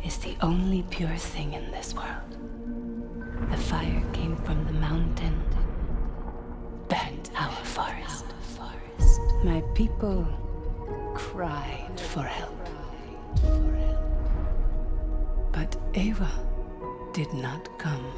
is the only pure thing in this world. The fire came from the mountain, burned our forest. My people cried for help. But Ava did not come.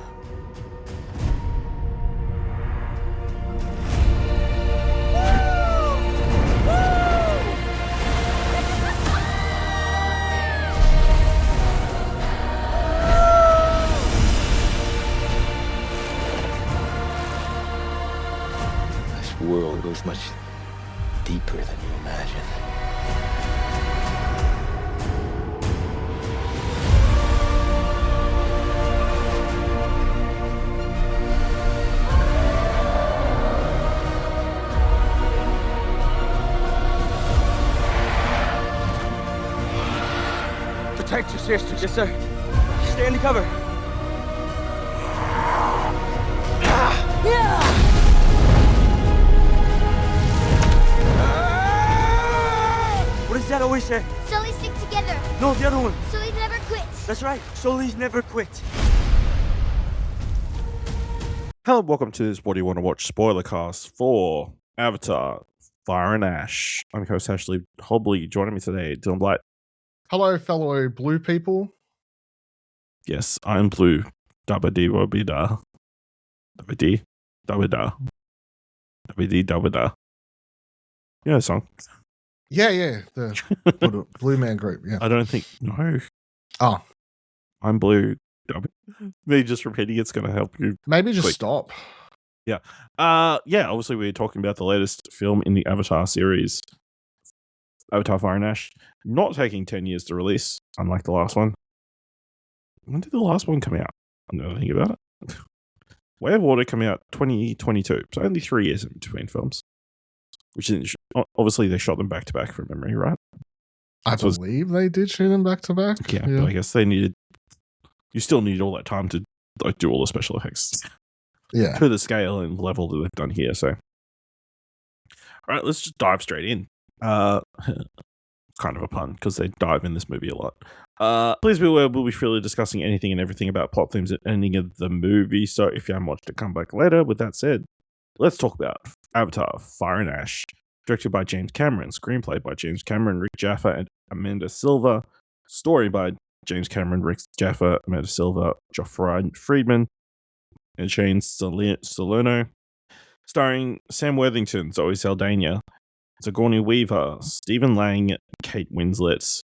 This world goes much deeper than you imagine. Protect your sister. Yes, sir. Stay under cover. What does Dad always say? Sully stick together. No, the other one. Sully never quits. That's right. Sully's never quit. Hello, welcome to this What Do You Want to Watch Spoilercast for Avatar, Fire and Ash. I'm host Ashley Hobley. Joining me today, Dylan Blight. Hello, fellow blue people. Yes, I'm blue. Dabba dee wobby da. Dabba dee. Dabba da. Dabba dee dabba da. You know the song? Yeah, the Blue Man Group. Yeah. I don't think, no. Oh, I'm blue. Me just repeating it's going to help you. maybe just Quick. stop. Yeah, obviously we're talking about the latest film in the Avatar series, Avatar Fire and Ash, not taking 10 years to release, unlike the last one. When did the last one come out? I'm not thinking about it. Way of Water came out 2022, so only 3 years in between films. Which is, obviously they shot them back to back from memory, right? I So it's- believe they did shoot them back to back. Yeah, but I guess they needed, you still need all that time to like do all the special effects Yeah. to the scale and level that they've done here. So, all right, let's just dive straight in. Kind of a pun because they dive in this movie a lot. Please be aware we'll be freely discussing anything and everything about plot themes and ending of the movie. So if you haven't watched it, come back later. With that said, let's talk about Avatar: Fire and Ash, directed by James Cameron, screenplay by James Cameron, Rick Jaffa, and Amanda Silva, story by James Cameron, Rick Jaffa, Amanda Silva, Jaffa Friedman, and Shane Salerno, starring Sam Worthington, Zoe Saldaña, Sigourney Weaver, Stephen Lang, Kate Winslet.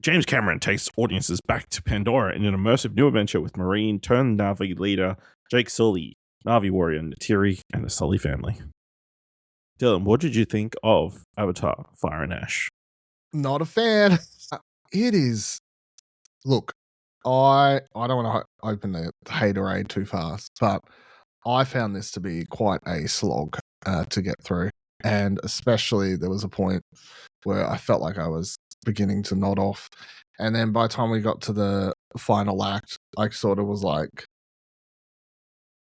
James Cameron takes audiences back to Pandora in an immersive new adventure with Marine turned Na'vi leader Jake Sully, Na'vi warrior Natiri, and the Sully family. Dylan, what did you think of Avatar: Fire and Ash? Not a fan. It is. Look, I don't want to open the haterade too fast, but I found this to be quite a slog to get through. And especially there was a point where I felt like I was beginning to nod off. And then by the time we got to the final act, I sort of was like,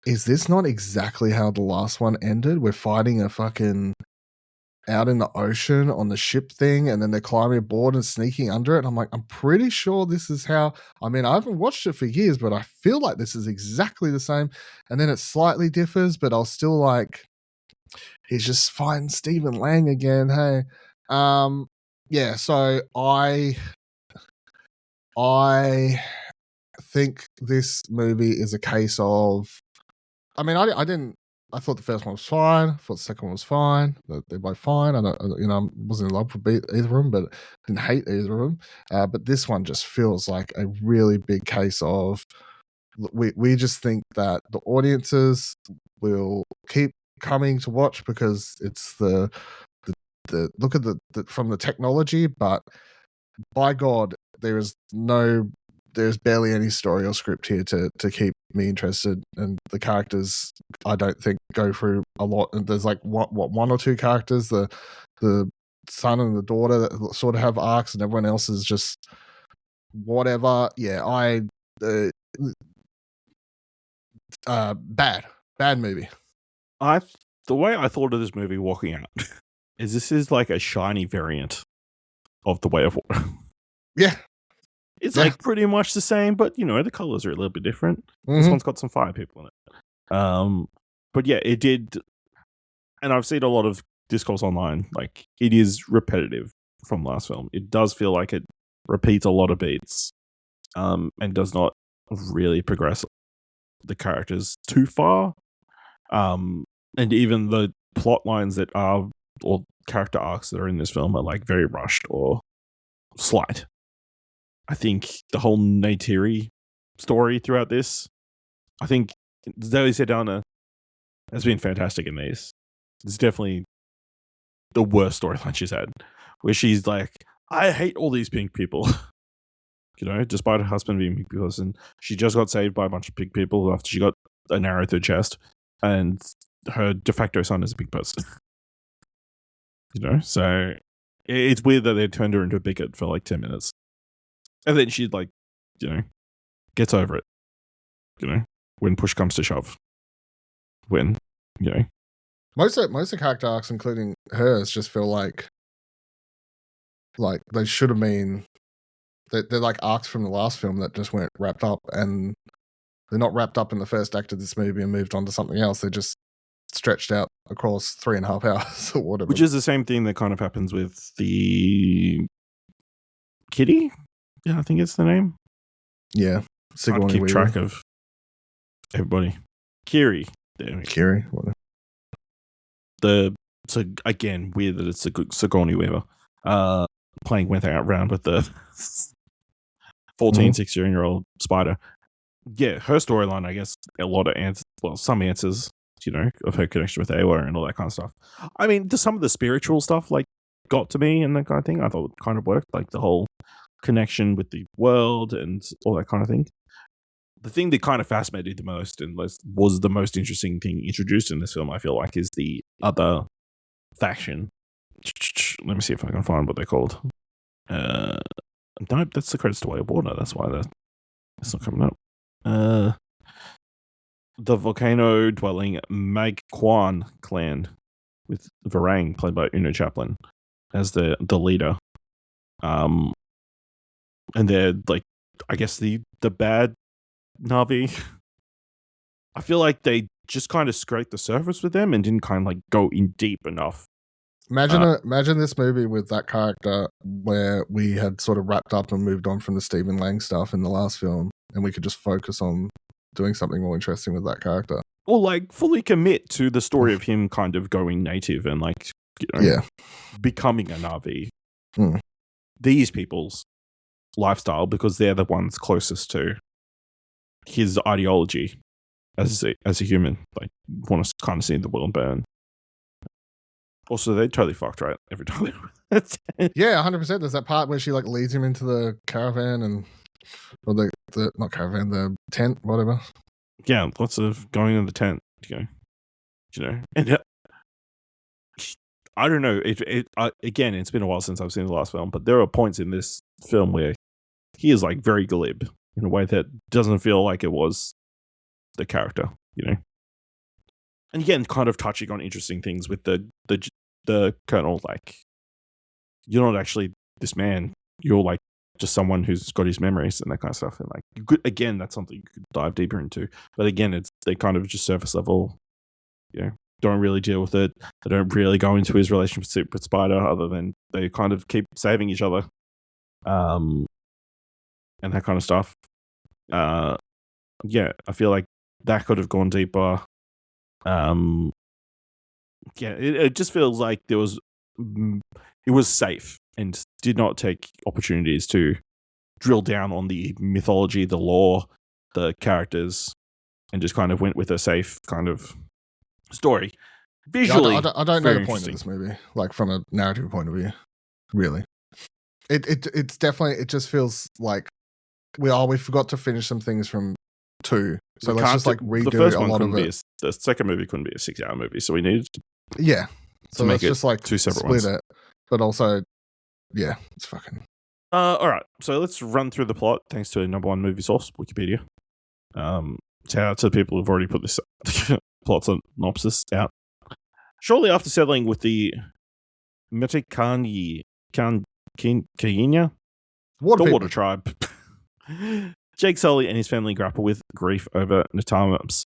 is this not exactly how the last one ended? We're fighting a fucking out in the ocean on the ship thing, and then they're climbing aboard and sneaking under it. And I'm like, I'm pretty sure this is how. I mean, I haven't watched it for years, but I feel like this is exactly the same. And then it slightly differs, but I'll still like, he's just fighting Stephen Lang again. Hey, yeah. So I think this movie is a case of. I mean, I didn't. I thought the first one was fine. I thought the second one was fine. They're both fine. I wasn't in love with either of them, but didn't hate either of them. But this one just feels like a really big case of we just think that the audiences will keep coming to watch because it's the look at the from the technology, but by God, there's barely any story or script here to keep me interested, and the characters I don't think go through a lot. And there's like one or two characters, the son and the daughter, that sort of have arcs, and everyone else is just whatever. Yeah, bad movie. The way I thought of this movie walking out is this is like a shiny variant of The Way of Water. Yeah. It's like pretty much the same, but the colors are a little bit different. This one's got some fire people in it. But yeah, it did, and I've seen a lot of discourse online. Like, it is repetitive from last film. It does feel like it repeats a lot of beats, and does not really progress the characters too far. And even the plot lines that are, or character arcs that are in this film, are like very rushed or slight. I think the whole Neytiri story throughout this, I think Zoe Saldana has been fantastic in these. It's definitely the worst storyline she's had, where she's like, I hate all these pink people. Despite her husband being a pink person, she just got saved by a bunch of pink people after she got an arrow through her chest, and her de facto son is a pink person. So it's weird that they turned her into a bigot for like 10 minutes. And then she gets over it, when push comes to shove. Most of the character arcs, including hers, just feel like they should have been. They're like arcs from the last film that just weren't wrapped up, and they're not wrapped up in the first act of this movie and moved on to something else. They're just stretched out across 3.5 hours or whatever. Which is the same thing that kind of happens with the Kitty. Yeah, I think it's the name. Yeah, Sigourney keep track of everybody. Kiri. Kiri. Whatever. So again, weird that it's Sigourney Weaver playing around with the 16-year-old spider. Yeah, her storyline, I guess, a lot of answers. Well, some answers, of her connection with Awa and all that kind of stuff. I mean, some of the spiritual stuff got to me and that kind of thing. I thought it kind of worked, like the whole connection with the world and all that kind of thing. The thing that kind of fascinated the most and was the most interesting thing introduced in this film, I feel like, is the other faction. Let me see if I can find what they're called. Nope, that's the credits to Way of Water. That's why it's not coming up. The volcano-dwelling Metkayina clan, with Varang, played by Una Chaplin, as the leader. And they're I guess the bad Na'vi. I feel like they just kind of scraped the surface with them and didn't kind of go in deep enough. Imagine this movie with that character where we had sort of wrapped up and moved on from the Stephen Lang stuff in the last film, and we could just focus on doing something more interesting with that character. Or fully commit to the story of him kind of going native and becoming a Na'vi. These people's lifestyle, because they're the ones closest to his ideology as a human, want to kind of see the world burn. Also, they totally fucked right every time. Yeah, 100%. There's that part where she leads him into the caravan or the not caravan, the tent, whatever. Yeah, lots of going in the tent, and I don't know. Again, it's been a while since I've seen the last film, but there are points in this film where he is very glib in a way that doesn't feel like it was the character, And again, kind of touching on interesting things with the colonel, you're not actually this man. You're just someone who's got his memories and that kind of stuff. And again, that's something you could dive deeper into. But again, they kind of just surface level, don't really deal with it. They don't really go into his relationship with Spider, other than they kind of keep saving each other, and that kind of stuff. Yeah, I feel like that could have gone deeper. Yeah, it just feels like it was safe and did not take opportunities to drill down on the mythology, the lore, the characters, and just kind of went with a safe kind of story. Visually, I don't know the point of this movie, from a narrative point of view. Really, it's definitely, it just feels like we forgot to finish some things from 2, so let's just redo the first a one lot of it. The second movie couldn't be a 6-hour movie, so we needed so make let's just two separate split ones. it, but also it's fucking. All right, so let's run through the plot thanks to number one movie source, Wikipedia. Shout out to the people who've already put this plot synopsis out. Shortly after settling with the Metkayina, the water tribe, Jake Sully and his family grapple with grief over Natama's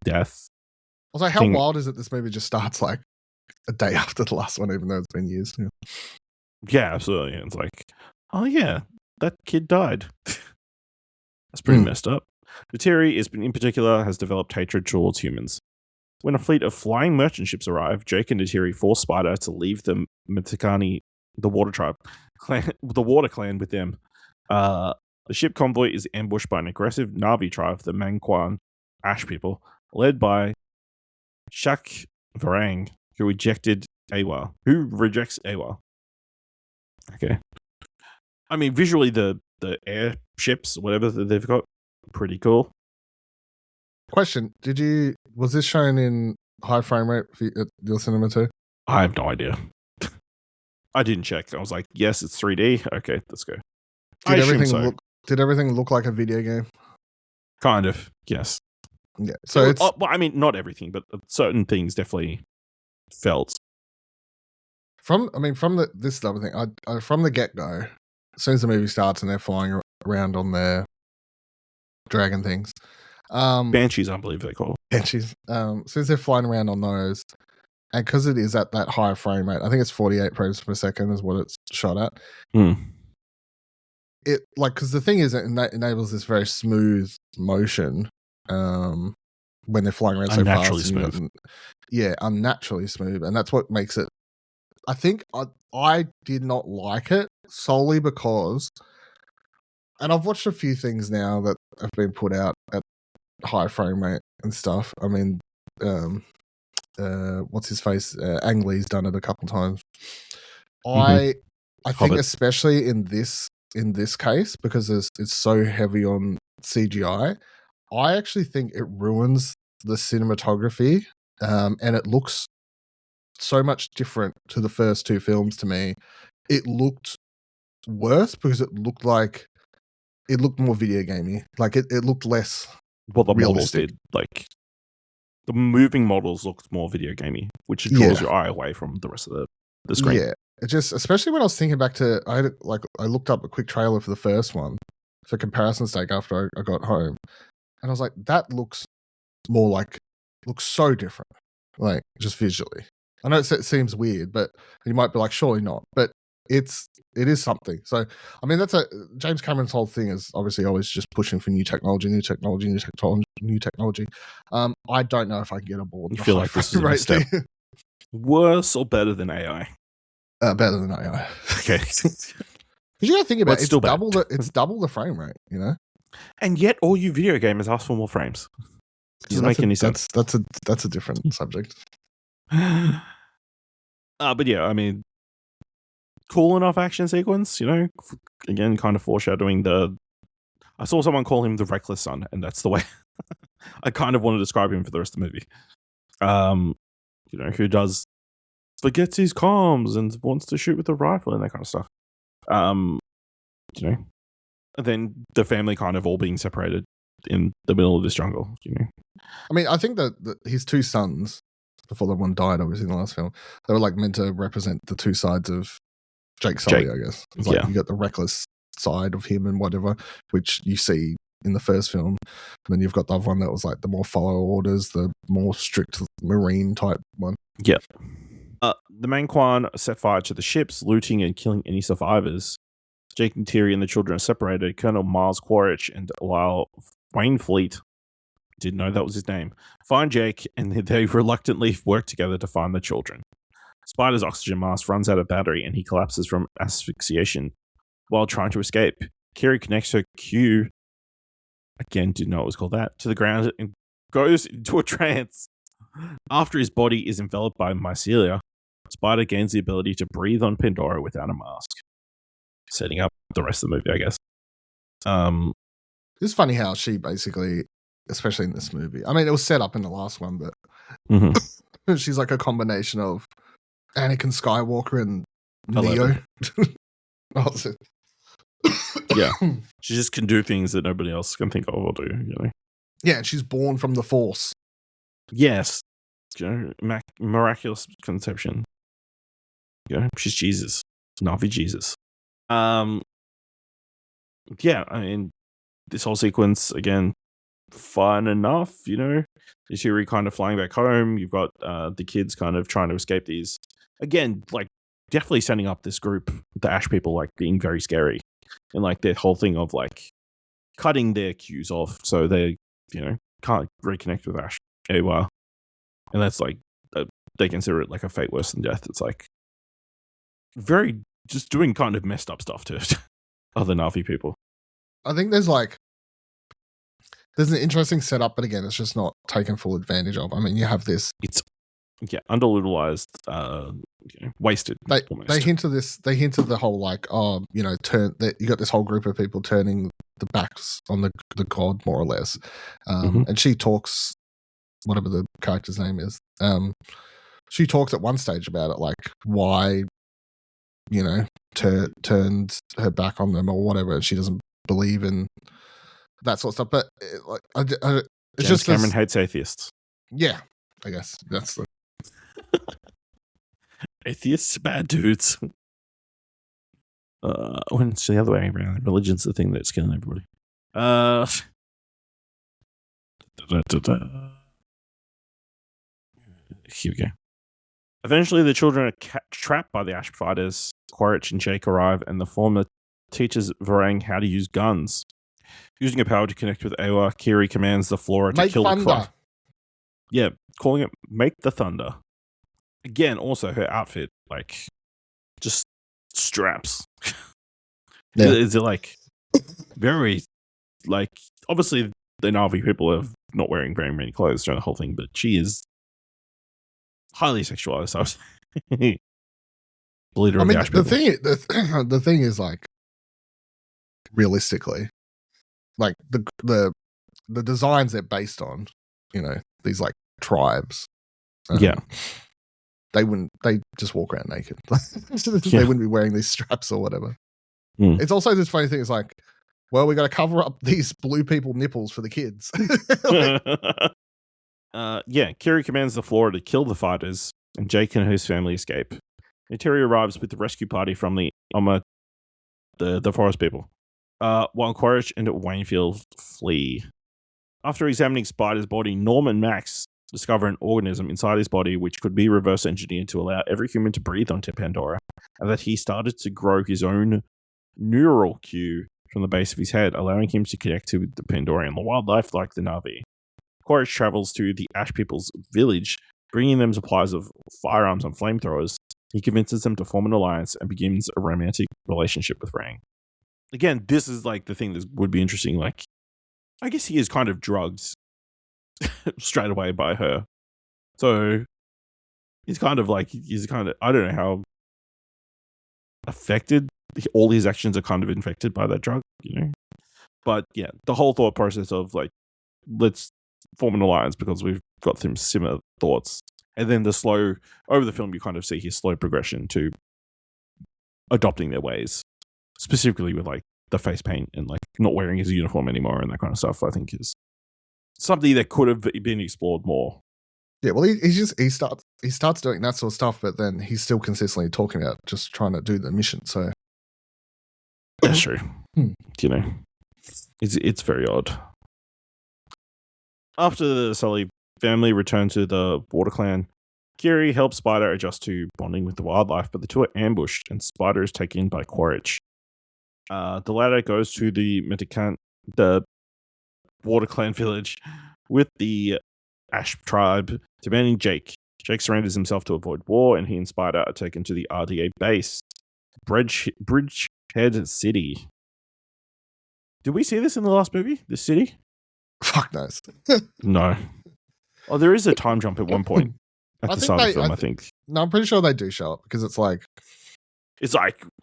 death. I was like, how Thing- wild is it this movie just starts like a day after the last one, even though it's been years? Yeah. Yeah, absolutely. And it's like, oh yeah, that kid died. That's pretty messed up. Nateri in particular has developed hatred towards humans. When a fleet of flying merchant ships arrive, Jake and Nateri force Spider to leave the Metkayina, the water tribe, the water clan with them. The ship convoy is ambushed by an aggressive Na'vi tribe, the Manquan Ash people, led by Shak Varang, who rejects Awa. Okay. I mean, visually, the airships, whatever that they've got, pretty cool. Question: was this shown in high frame rate at your cinema too? I have no idea. I didn't check. I was like, yes, it's 3D. Okay, let's go. Did everything look like a video game? Kind of, yes. Yeah. So it's well, I mean, not everything, but certain things definitely felt. From this other thing, I from the get go, as soon as the movie starts and they're flying around on their dragon things, Banshees, I believe they call. Banshees. As soon as they're flying around on those, and because it is at that high frame rate, I think it's 48 frames per second is what it's shot at. It because the thing is, it enables this very smooth motion when they're flying around so Unnaturally fast. Smooth. Unnaturally smooth, and that's what makes it. I think I did not like it solely because, and I've watched a few things now that have been put out at high frame rate and stuff. I mean, what's his face? Ang Lee's done it a couple times. I think especially in this case, because it's so heavy on CGI, I actually think it ruins the cinematography, and it looks so much different to the first two films to me. It looked worse because it looked more video gamey. Like it looked less What the models realistic. did, like the moving models looked more video gamey, which draws your eye away from the rest of the screen. Yeah. It just, especially when I was thinking back to, I looked up a quick trailer for the first one for comparison's sake after I got home, and I was like, that looks so different, like just visually. I know it seems weird, but you might be like, surely not, but it is something. So, I mean, James Cameron's whole thing is obviously always just pushing for new technology. I don't know if I can get aboard. You feel like this is a step worse or better than AI? Better than AI. Okay. Because you got to think about But it, still it's double the frame rate, you know? And yet all you video gamers ask for more frames. Doesn't make any sense. That's a different subject. But yeah, I mean, cool enough action sequence, you know, again, kind of foreshadowing I saw someone call him the Reckless Son, and that's the way I kind of want to describe him for the rest of the movie. You know, who forgets his comms and wants to shoot with a rifle and that kind of stuff. You know, and then the family kind of all being separated in the middle of this jungle, you know. I mean, I think that his two sons, before the one died, obviously, in the last film, they were like meant to represent the two sides of Jake Sully, I guess. It's like you got the reckless side of him and whatever, which you see in the first film. And then you've got the other one that was like the more follow orders, the more strict Marine type one. Yeah. The Manquan set fire to the ships, looting and killing any survivors. Jake and Terry and the children are separated. Colonel Miles Quaritch and Lyle Wainfleet, didn't know that was his name, find Jake, and they reluctantly work together to find the children. Spider's oxygen mask runs out of battery and he collapses from asphyxiation while trying to escape. Kiri connects her Q, again, didn't know it was called that, to the ground and goes into a trance. After his body is enveloped by mycelia, Spider gains the ability to breathe on Pandora without a mask. Setting up the rest of the movie, I guess. It's funny how she basically, especially in this movie, I mean, it was set up in the last one, but she's like a combination of Anakin Skywalker and Neo. Yeah. She just can do things that nobody else can think of or do, you know? Yeah, and she's born from the Force. Yes. You know, miraculous conception. You know, she's Jesus. Navi Jesus. Yeah, I mean, this whole sequence, again, fun enough, you know? Ishiri kind of flying back home. You've got the kids kind of trying to escape these. Again, like, definitely setting up this group, the Ash people, like, being very scary. And, like, their whole thing of, like, cutting their cues off so they, you know, can't reconnect with Ash anywhere. And that's, like, they consider it, like, a fate worse than death. It's, like, very, just doing kind of messed up stuff to other Na'vi people. I think there's an interesting setup, but again, it's just not taken full advantage of. I mean, you have this. It's underutilized, wasted. They hint at this. They hint at the whole like, you got this whole group of people turning the backs on the god, more or less. And she talks, whatever the character's name is. She talks at one stage about it, like why, turned her back on them or whatever. And she doesn't believe in that sort of stuff. But it's just Cameron hates atheists. Yeah, I guess that's the. Atheists, bad dudes. When it's the other way around, religion's the thing that's killing everybody. Here we go. Eventually, the children are trapped by the Ash fighters. Quaritch and Jake arrive, and the former teaches Varang how to use guns. Using her power to connect with Awa, Kiri commands the Flora to kill the clock. Yeah, calling it Make the Thunder. Again, also her outfit, like, just straps. Yeah. Is it like very, like, obviously the Na'vi people are not wearing very many clothes during the whole thing, but she is highly sexualized. The thing is, like, realistically, like the designs they're based on, these like tribes. They just walk around naked. They wouldn't be wearing these straps or whatever. It's also this funny thing. It's like, well, we got to cover up these blue people nipples for the kids. Kiri commands the Flora to kill the fighters, and Jake and his family escape. Terry arrives with the rescue party from the forest people, while Quaritch and Waynfield flee. After examining Spider's body, Norm and Max discover an organism inside his body which could be reverse engineered to allow every human to breathe onto Pandora, and that he started to grow his own neural cue from the base of his head, allowing him to connect to the Pandorian wildlife like the Na'vi. Quaritch travels to the Ash people's village, bringing them supplies of firearms and flamethrowers. He convinces them to form an alliance and begins a romantic relationship with Rang. Again, this is like the thing that would be interesting. Like, I guess he is kind of drugged straight away by her. So he's kind of, I don't know how affected. All his actions are kind of infected by that drug, But yeah, the whole thought process of like, let's form an alliance because we've got some similar thoughts. And then over the film, you kind of see his slow progression to adopting their ways, specifically with like the face paint and like not wearing his uniform anymore and that kind of stuff. I think is something that could have been explored more. Yeah, well, he starts doing that sort of stuff, but then he's still consistently talking about just trying to do the mission. So that's true. It's very odd. After the Sully family return to the Water Clan, Kiri helps Spider adjust to bonding with the wildlife, but the two are ambushed and Spider is taken by Quaritch. The latter goes to the Water Clan village with the Ash tribe, demanding Jake. Jake surrenders himself to avoid war, and he and Spider are taken to the RDA base, Bridgehead City. Did we see this in the last movie? This city? Fuck knows. No. Oh, there is a time jump at one point at the start of the film, I think. No, I'm pretty sure they do show up because it's like,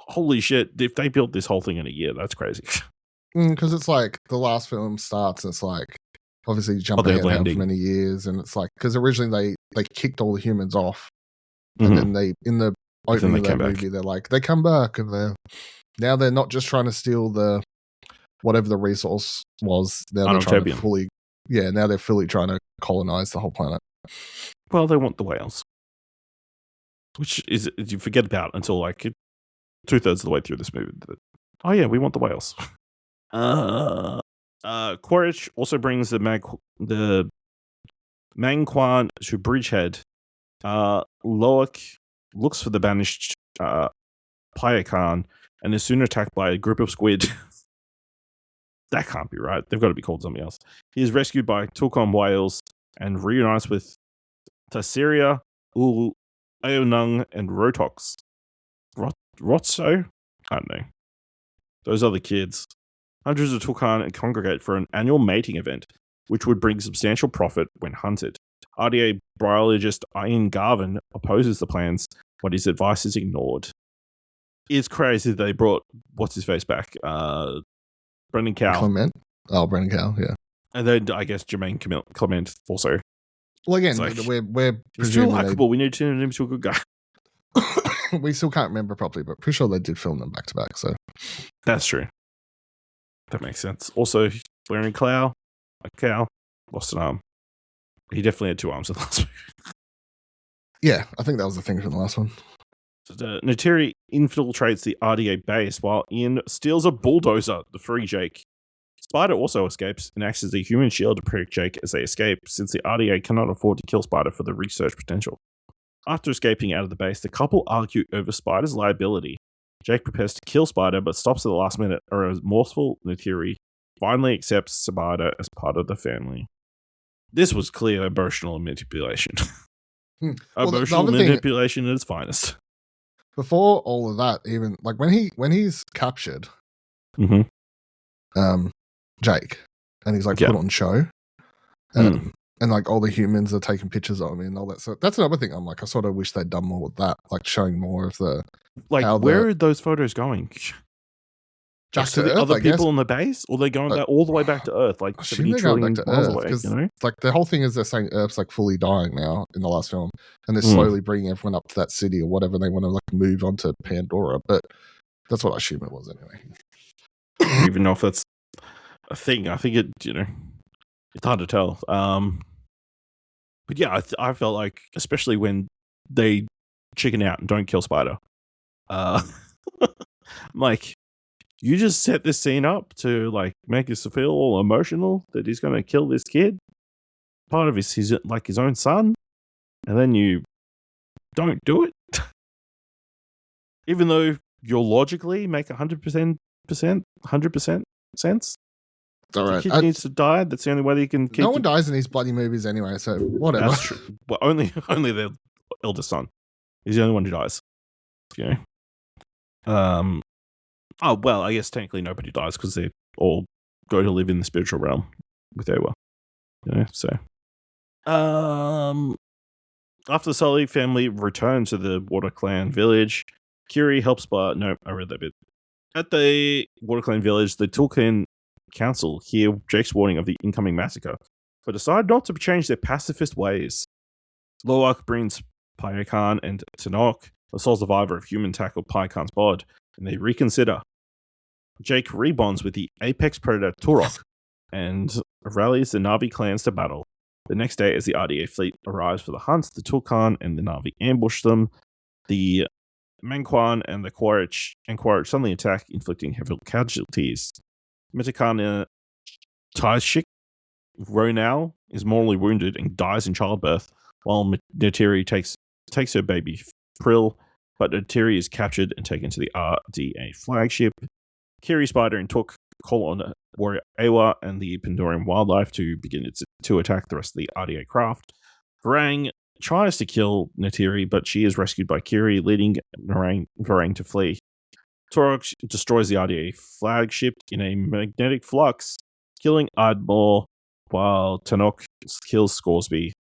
holy shit, if they built this whole thing in a year, that's crazy. Because it's like the last film starts and it's like, obviously jumping ahead for many years, and it's like, because originally they kicked all the humans off, and then they, in the opening of that movie, they're like, they come back, and they're not just trying to steal the whatever the resource was. Now they're trying to fully trying to colonize the whole planet. Well, they want the whales, which is you forget about until like 2/3 of the way through this movie. Oh yeah, we want the whales. Quaritch also brings the Mangquan to Bridgehead. Loak looks for the banished Payakan and is soon attacked by a group of squid. That can't be right. They've got to be called something else. He is rescued by Tulkon whales and reunites with Tasseria, Aonung, and Rotox. Rotso? I don't know. Those are the kids. Hundreds of Tulkhan congregate for an annual mating event, which would bring substantial profit when hunted. RDA biologist Ian Garvin opposes the plans, but his advice is ignored. It's crazy they brought what's-his-face back, Brendan Cowell. Clement? Oh, Brendan Cowell, yeah. And then I guess Jermaine Clement also. Well, again, like, we're he's still presuming likable. We need to turn him into a good guy. we still can't remember properly, but pretty sure they did film them back to back. So That's true. That makes sense. Also, wearing Cow lost an arm. He definitely had 2 arms in the last movie. yeah, I think that was the thing from the last one. So Neytiri infiltrates the RDA base while Ian steals a bulldozer to free Jake. Spider also escapes and acts as a human shield to protect Jake as they escape, since the RDA cannot afford to kill Spider for the research potential. After escaping out of the base, the couple argue over Spider's liability. Jake prepares to kill Spider, but stops at the last minute, or a remorseful Neytiri finally accepts Spider as part of the family. This was clear emotional manipulation. Well, Emotional manipulation at its finest. Before all of that, even like when he's captured, Mm-hmm. Jake, and he's like put on show, and like all the humans are taking pictures of him and all that. So that's another thing. I'm like, I sort of wish they'd done more with that, like showing more of the where are those photos going? Just to to the Earth, other people on the base, or they're going all the way back to Earth, like 70 trillion miles away. You know, like the whole thing is they're saying Earth's like fully dying now in the last film, and they're slowly bringing everyone up to that city or whatever. They want to like move on to Pandora, but that's what I assume it was anyway. I don't even know if that's a thing. I think it, it's hard to tell. But yeah, I felt like, especially when they chicken out and don't kill Spider, I'm like, you just set this scene up to like make us feel all emotional that he's going to kill this kid, part of his like his own son, and then you don't do it, even though you'll logically make 100% sense. All right, the kid needs to die. That's the only way that you can keep. No one dies in these bloody movies anyway, so whatever. That's true. Well, only their eldest son. He's the only one who dies. Oh, well, I guess technically nobody dies because they all go to live in the spiritual realm with Ewa. So. After the Sully family return to the Water Clan village, Kiri helps I read that bit. At the Water Clan village, the Tulkhan Council hear Jake's warning of the incoming massacre, but decide not to change their pacifist ways. Loak brings Payakan and Tanok, the sole survivor of human tackle Payakan's bod, and they reconsider. Jake rebonds with the apex predator Turok and rallies the Na'vi clans to battle. The next day, as the RDA fleet arrives for the hunt, the Tulkhan and the Na'vi ambush them. The Mangquan and the Quaritch suddenly attack, inflicting heavy casualties. Metkayina Taishik Ronal is mortally wounded and dies in childbirth, while Neytiri takes her baby Prill, but Neytiri is captured and taken to the RDA flagship. Kiri, Spider, and Took call on warrior Ewa and the Pandoran wildlife to begin to attack the rest of the RDA craft. Varang tries to kill Neytiri, but she is rescued by Kiri, leading Varang to flee. Turok destroys the RDA flagship in a magnetic flux, killing Ardmore, while Tanok kills Scoresby.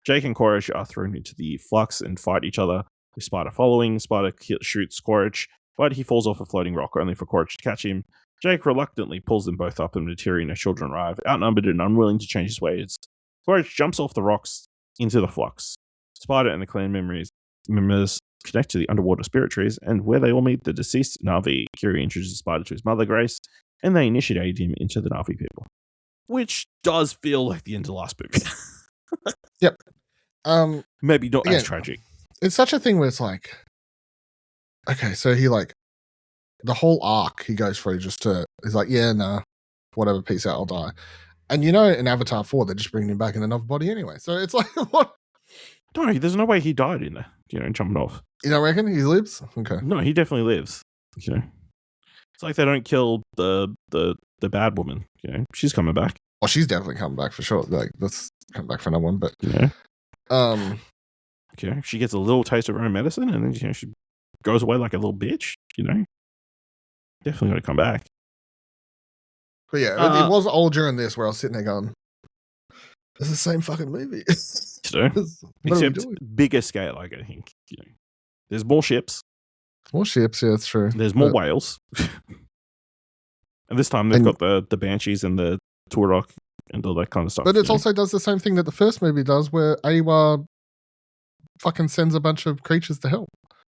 Jake and Quaritch are thrown into the flux and fight each other, with Spider following. Spider shoots Quaritch, but he falls off a floating rock, only for Quaritch to catch him. Jake reluctantly pulls them both up, and Neytiri and her children arrive, outnumbered and unwilling to change his ways. Quaritch jumps off the rocks into the flux. Spider and the clan members connect to the underwater spirit trees, and where they all meet the deceased Na'vi, Kiri introduces Spider to his mother, Grace, and they initiate him into the Na'vi people. Which does feel like the end of the last movie. Yep. Maybe not as tragic. It's such a thing where it's like, okay, so he like, the whole arc he goes through he's like, yeah, no, whatever, peace out, I'll die. And you know, in Avatar 4, they're just bringing him back in another body anyway. So it's like, what? No, there's no way he died in there, jumping off. You don't reckon he lives? Okay. No, he definitely lives. It's like they don't kill the bad woman. She's coming back. Well, she's definitely coming back for sure. Like, let's come back for another one. But she gets a little taste of her own medicine, and then she goes away like a little bitch. Definitely going to come back. But yeah, it was old during this where I was sitting there going, "It's the same fucking movie." Except bigger scale. I think. There's more ships. More ships, yeah, that's true. There's more whales. And this time they've got the Banshees and the Turok and all that kind of stuff. But it also does the same thing that the first movie does, where Awa fucking sends a bunch of creatures to help.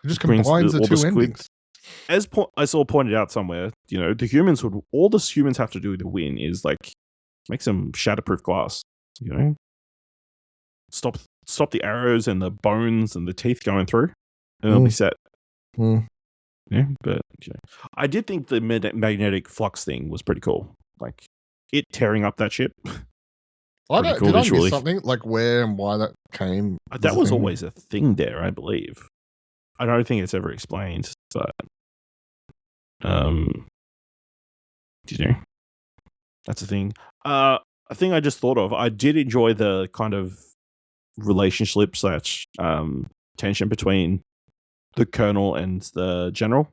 It just combines the two endings. As I saw pointed out somewhere, all the humans have to do to win is like make some shatterproof glass. Stop the arrows and the bones and the teeth going through, and they'll be set. Yeah, but I did think the magnetic flux thing was pretty cool. Like it tearing up that ship. Did I miss something like where and why that came? That was always a thing there, I believe. I don't think it's ever explained, but that's the thing. A thing I just thought of. I did enjoy the kind of relationship / tension between the colonel and the general,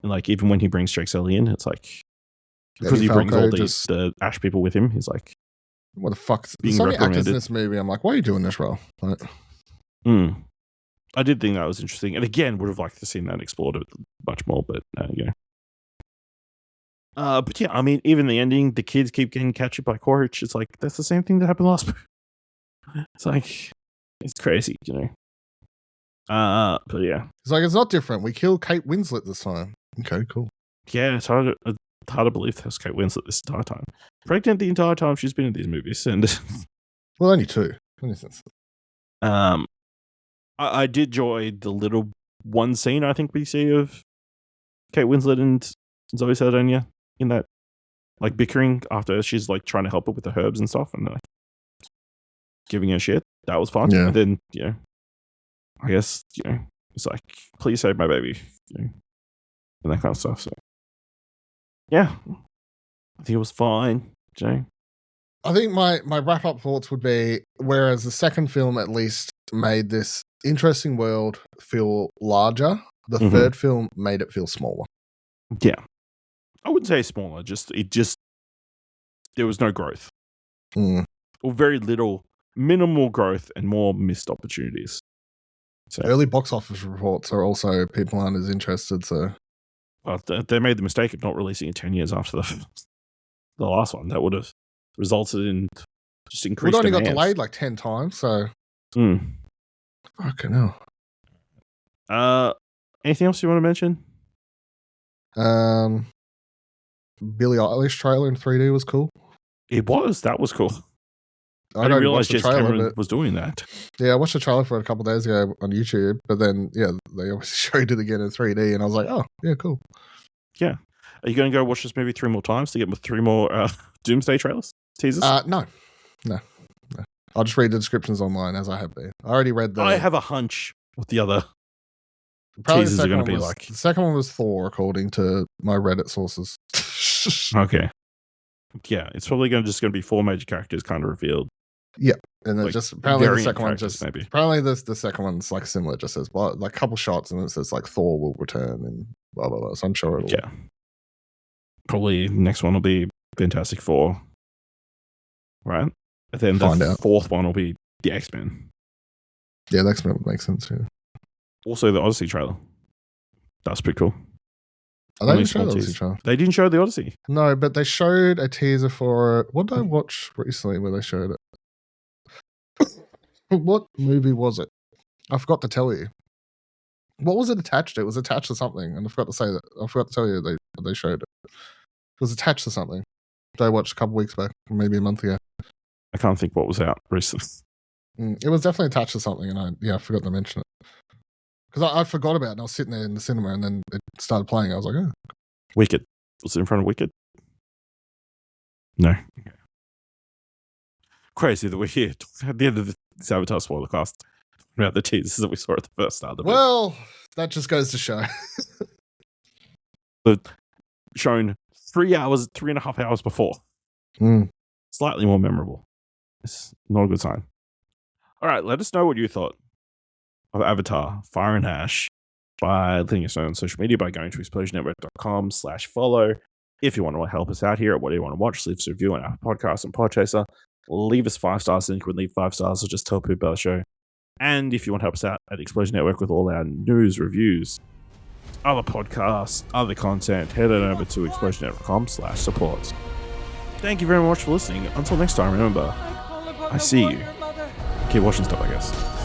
and like even when he brings Drexel in, it's like because he brings all the Ash people with him, he's like, "What the fuck?" There's so many actors in this movie. I'm like, "Why are you doing this role?" Like, I did think that was interesting, and again, would have liked to see that explored much more. But but yeah, I mean, even the ending, the kids keep getting captured by Quaritch. It's like that's the same thing that happened last movie. It's like it's crazy, But yeah, it's like it's not different. We killed Kate Winslet this time. Okay, cool. Yeah, it's hard to believe that was Kate Winslet this entire time. Pregnant the entire time she's been in these movies, and well, only two. I did enjoy the little one scene I think we see of Kate Winslet and Zoe Saldaña in that like bickering after she's like trying to help her with the herbs and stuff, and like giving her shit. That was fun. Yeah. And then I guess it's like, please save my baby, and that kind of stuff. So yeah, I think it was fine. I think my wrap up thoughts would be, whereas the second film at least made this interesting world feel larger, the third film made it feel smaller. Yeah, I wouldn't say smaller. There was no growth, or very little, minimal growth, and more missed opportunities. So, early box office reports are also people aren't as interested. So, they made the mistake of not releasing it 10 years after the last one. That would have resulted in just increased. It only got delayed like 10 times. So, fucking hell. Anything else you want to mention? Billie Eilish trailer in 3D was cool. That was cool. I didn't realize James Cameron was doing that. Yeah, I watched the trailer for it a couple of days ago on YouTube, but then, they obviously showed it again in 3D, and I was like, oh, yeah, cool. Yeah. Are you going to go watch this movie 3 more times to get 3 more Doomsday trailers? Teasers? No. I'll just read the descriptions online as I have been. I already read I have a hunch what the other teasers are going to be like. The second one was Thor, according to my Reddit sources. Okay. Yeah, it's probably going to be 4 major characters kind of revealed. Yeah, and then like, just apparently the second one maybe. Apparently the second one's like similar. Just says like a couple shots and it says like Thor will return and blah blah blah. So I'm sure it'll. Yeah. Probably next one will be Fantastic Four, right? And then the fourth one will be the X-Men. Yeah, the X-Men would make sense. Yeah. Also, the Odyssey trailer. That's pretty cool. Oh, they didn't show the Odyssey trailer. They didn't show the Odyssey. No, but they showed a teaser for it. What did I watch recently where they showed it? What movie was it? I forgot to tell you. What was it attached to? It was attached to something, and I forgot to say that. I forgot to tell you they showed it. It was attached to something that I watched a couple weeks back, maybe a month ago. I can't think what was out recently. It was definitely attached to something, and I forgot to mention it. Because I forgot about it, and I was sitting there in the cinema, and then it started playing. I was like, oh. Wicked. Was it in front of Wicked? No. Okay. Crazy that we're here at the end of this Avatar Spoilercast about the teasers that we saw at the first start of the movie. Well, that just goes to show. But shown 3.5 hours before. Mm. Slightly more memorable. It's not a good sign. All right, let us know what you thought of Avatar Fire and Ash by letting us know on social media by going to explosionnetwork.com/follow. If you want to help us out here at What Do You Want to Watch, leave us a review on our podcast and Podchaser. Leave us 5 stars, and you can leave 5 stars or just tell people about the show. And if you want to help us out at Explosion Network with all our news, reviews, other podcasts, other content, head on over to explosionnetwork.com/support. Thank you very much for listening. Until next time, remember, I see you. Keep watching stuff, I guess.